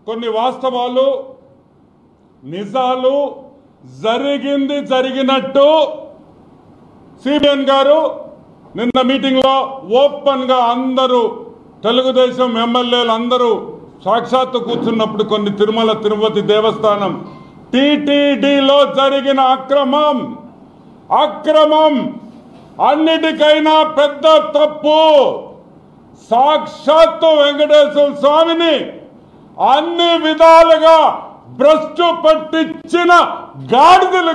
కొన్ని వాస్తవాలు నిజాలు జరిగింది జరిగినట్టు సిబిఎన్ గారు నిన్న మీటింగ్లో ఓపెన్గా అందరూ తెలుగుదేశం ఎమ్మెల్యేలు అందరూ సాక్షాత్తు కూర్చున్నప్పుడు కొన్ని తిరుమల తిరుపతి దేవస్థానం టీటీడీలో జరిగిన అక్రమం అన్నిటికైనా పెద్ద తప్పు సాక్షాత్తు వెంకటేశ్వర స్వామిని అన్ని విధాలుగా భ్రష్టు పట్టించిన గాడిదల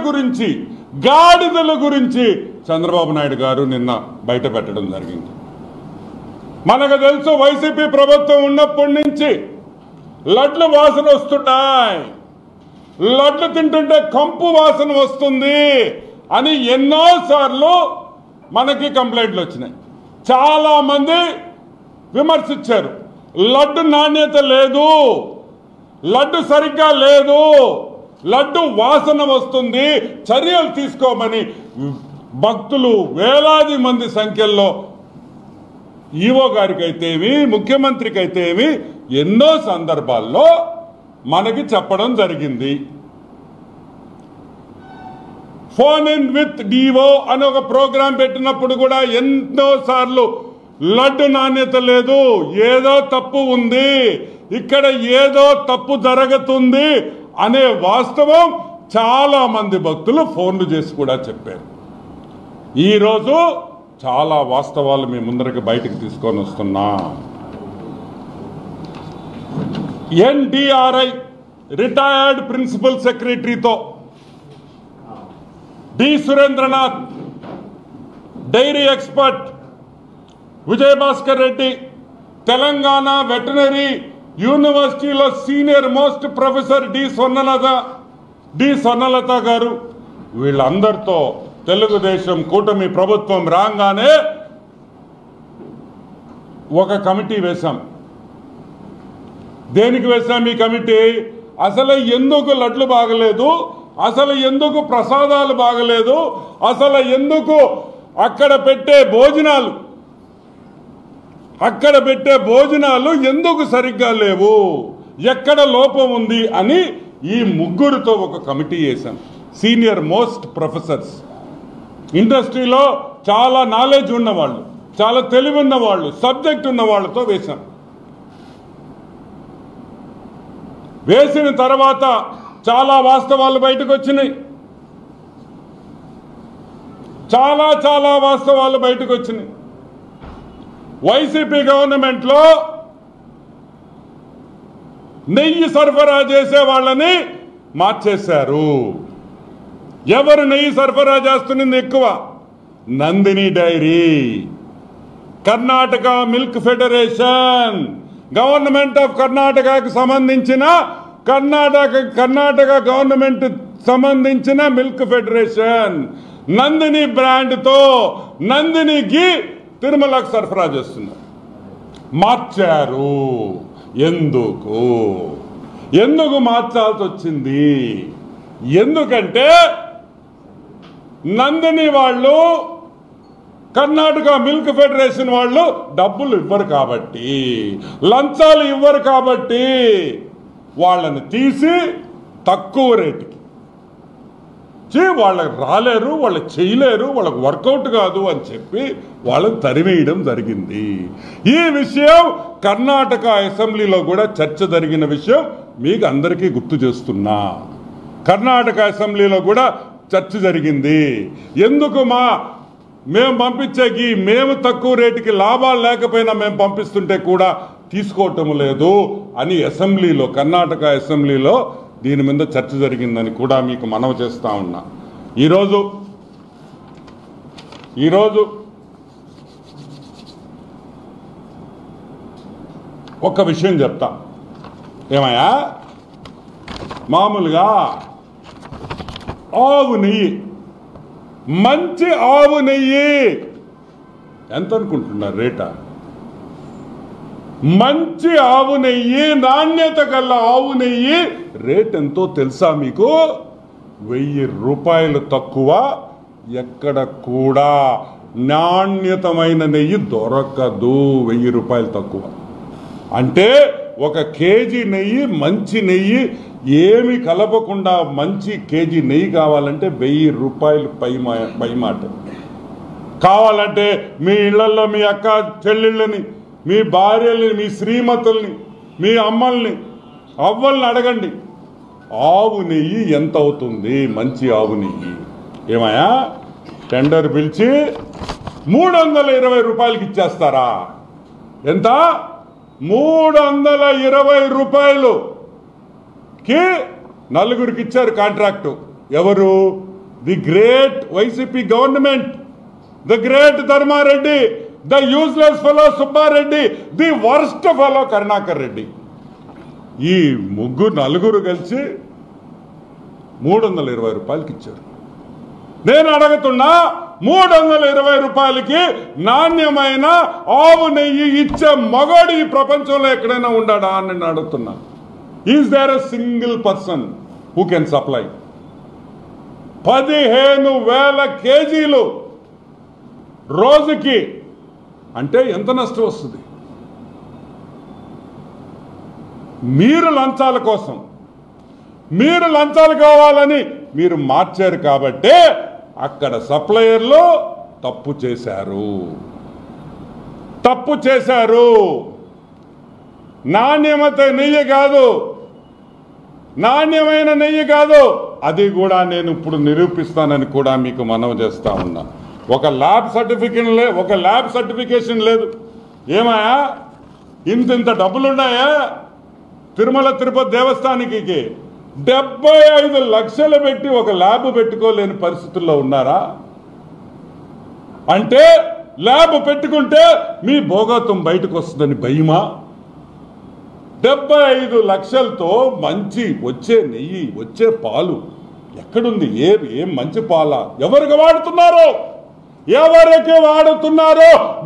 గురించి చంద్రబాబు నాయుడు గారు నిన్న బయట పెట్టడం జరిగింది. మనకు తెలుసు వైసీపీ ప్రభుత్వం ఉన్నప్పటి నుంచి లడ్లు వాసన వస్తున్నాయి, లడ్లు తింటుంటే కంపు వాసన వస్తుంది అని ఎన్నోసార్లు మనకి కంప్లైంట్లు వచ్చినాయి. చాలా మంది విమర్శించారు. లడ్డు నాణ్యత లేదు, లడ్డు సరిగ్గా లేదు, లడ్డు వాసన వస్తుంది, చర్యలు తీసుకోమని భక్తులు వేలాది మంది సంఖ్యలో ఈవో గారికి అయితేమి ముఖ్యమంత్రికి అయితేమి ఎన్నో సందర్భాల్లో మనకి చెప్పడం జరిగింది. ఫోన్ ఇన్ విత్ డివో అని ఒక ప్రోగ్రాం పెట్టినప్పుడు కూడా ఎన్నో సార్లు లడ్డు నాణ్యత లేదు, ఏదో తప్పు ఉంది, ఇక్కడ ఏదో తప్పు జరుగుతుంది అనే వాస్తవం చాలా మంది భక్తులు ఫోన్లు చేసి కూడా చెప్పారు. ఈరోజు చాలా వాస్తవాలు మీ ముందరికి బయటకు తీసుకొని వస్తున్నా. ఎన్డిఆర్ఐ రిటైర్డ్ ప్రిన్సిపల్ సెక్రటరీతో D Surendranath, dairy expert Vijayabhaskar Reddy, Telangana veterinary యూనివర్సిటీలో senior most professor D Swarnalatha గారు, వీళ్ళందరితో తెలుగుదేశం కూటమి ప్రభుత్వం రాగానే ఒక కమిటీ వేశాం. దేనికి వేశాం ఈ కమిటీ? అసలు ఎందుకు లడ్లు బాగలేదు, అసలు ఎందుకు ప్రసాదాలు బాగలేదు, అసలు ఎందుకు అక్కడ పెట్టే భోజనాలు ఎందుకు సరిగ్గా లేవు, ఎక్కడ లోపం ఉంది అని ఈ ముగ్గురితో ఒక కమిటీ వేశాం. సీనియర్ మోస్ట్ ప్రొఫెసర్స్, ఇండస్ట్రీలో చాలా నాలెడ్జ్ ఉన్నవాళ్ళు, చాలా తెలివి ఉన్నవాళ్ళు, సబ్జెక్ట్ ఉన్న వాళ్ళతో వేశాం. వేసిన తర్వాత చాలా వాస్తవాలు బయటకు వచ్చినాయి. చాలా వాస్తవాలు బయటకు వచ్చినాయి. వైసీపీ గవర్నమెంట్లో నెయ్యి సరఫరా చేసే వాళ్ళని మార్చేశారు. ఎవరు నెయ్యి సరఫరా చేస్తున్నది ఎక్కువ? Nandini dairy, Karnataka milk federation, government of కర్ణాటకకు సంబంధించిన కర్ణాటక గవర్నమెంట్ సంబంధించిన మిల్క్ ఫెడరేషన్ నందిని బ్రాండ్తో నందిని ఘీ తిరుమలకు సరఫరా చేస్తున్నారు. మార్చారు. ఎందుకు మార్చాల్సి వచ్చింది? ఎందుకంటే నందిని వాళ్ళు, కర్ణాటక మిల్క్ ఫెడరేషన్ వాళ్ళు డబ్బులు ఇవ్వరు కాబట్టి, లంచాలు ఇవ్వరు కాబట్టి వాళ్ళని తీసి తక్కువ రేటుకి వాళ్ళకి రాలేరు, వాళ్ళు చేయలేరు, వాళ్ళకు వర్కౌట్ కాదు అని చెప్పి వాళ్ళని తరిమేయడం జరిగింది. ఈ విషయం కర్ణాటక అసెంబ్లీలో కూడా చర్చ జరిగిన విషయం మీకు అందరికీ గుర్తు చేస్తున్నా. కర్ణాటక అసెంబ్లీలో కూడా చర్చ జరిగింది. ఎందుకు మేము పంపించేకి మేము తక్కువ రేటుకి లాభాలు లేకపోయినా మేము పంపిస్తుంటే కూడా తీసుకోవటం లేదు అని అసెంబ్లీలో, కర్ణాటక అసెంబ్లీలో దీని మీద చర్చ జరిగిందని కూడా మీకు మనవి చేస్తా ఉన్నా. ఈరోజు ఒక్క విషయం చెప్తా. ఏమయ్యా, మామూలుగా ఆవు నెయ్యి, మంచి ఆవు నెయ్యి ఎంత అనుకుంటున్నారు రేటా? మంచి ఆవు నెయ్యి, నాణ్యత గల ఆవు నెయ్యి రేట్ ఎంతో తెలుసా మీకు? 1000 రూపాయలు తక్కువ ఎక్కడ కూడా నాణ్యతమైన నెయ్యి దొరకదు. 1000 రూపాయలు తక్కువ అంటే ఒక కేజీ నెయ్యి, మంచి నెయ్యి ఏమి కలపకుండా మంచి కేజీ నెయ్యి కావాలంటే 1000 రూపాయలు పై మాట. కావాలంటే మీ ఇళ్లలో మీ అక్క చెల్లెళ్ళని, మీ భార్యల్ని, మీ శ్రీమతుల్ని, మీ అమ్మల్ని, అవ్వల్ని అడగండి ఆవు నెయ్యి ఎంత అవుతుంది. మంచి ఆవు నెయ్యి ఏమయ్యా టెండర్ పిలిచి 320 రూపాయలకి ఇచ్చేస్తారా? ఎంత? 320 రూపాయలుకి నలుగురికి ఇచ్చారు కాంట్రాక్టు. ఎవరు? The great YCP government, the great Dharma Reddy, the useless fellow Subba Reddy, the worst fellow Karunakar Reddy. ఈ నలుగురు కలిసి 320 రూపాయలకి ఇచ్చారు. నేను అడుగుతున్నా 320 రూపాయలకి నాణ్యమైన ఆవు నెయ్యి ఇచ్చే మగోడు ఈ ప్రపంచంలో ఎక్కడైనా ఉండాడా అని నేను అడుగుతున్నా. Is there a single person who can supply? 15,000 కేజీలు రోజుకి అంటే ఎంత నష్టం వస్తుంది? మీరు లంచాల కోసం, మీరు లంచాలు కావాలని మీరు మార్చారు కాబట్టే అక్కడ సప్లయర్లు తప్పు చేశారు. నాణ్యమైన నెయ్యి కాదు. అది కూడా నేను ఇప్పుడు నిరూపిస్తానని కూడా మీకు మనవి చేస్తా ఉన్నా. ఒక ల్యాబ్ సర్టిఫికేషన్ లేదు. ఏమాయా ఇంత డబ్బులున్నాయా? తిరుమల తిరుపతి దేవస్థానానికి 75 లక్షలు పెట్టి ఒక ల్యాబ్ పెట్టుకోలేని పరిస్థితుల్లో ఉన్నారా? అంటే ల్యాబ్ పెట్టుకుంటే మీ భోగత్వం బయటకు వస్తుందని భయమా? 75 లక్షలతో మంచి వచ్చే నెయ్యి, వచ్చే పాలు ఎక్కడుంది? ఏం మంచి పాల? ఎవరికి వాడుతున్నారో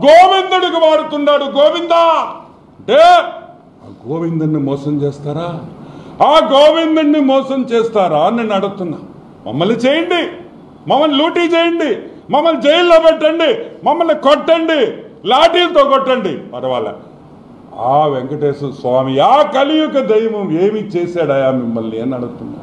గోవిందుడికి వాడుతున్నాడు. గోవిందా అంటే ఆ గోవిందుడిని మోసం చేస్తారా? ఆ గోవిందుడిని మోసం చేస్తారా అని నేను అడుగుతున్నా. మమ్మల్ని చేయండి, మమ్మల్ని లూటీ చేయండి, మమ్మల్ని జైల్లో పెట్టండి, మమ్మల్ని కొట్టండి, లాఠీలతో కొట్టండి, పర్వాలే. ఆ వెంకటేశ్వర స్వామి, ఆ కలియుగ దైవం ఏమి చేశాడయా మిమ్మల్ని అని అడుగుతున్నా.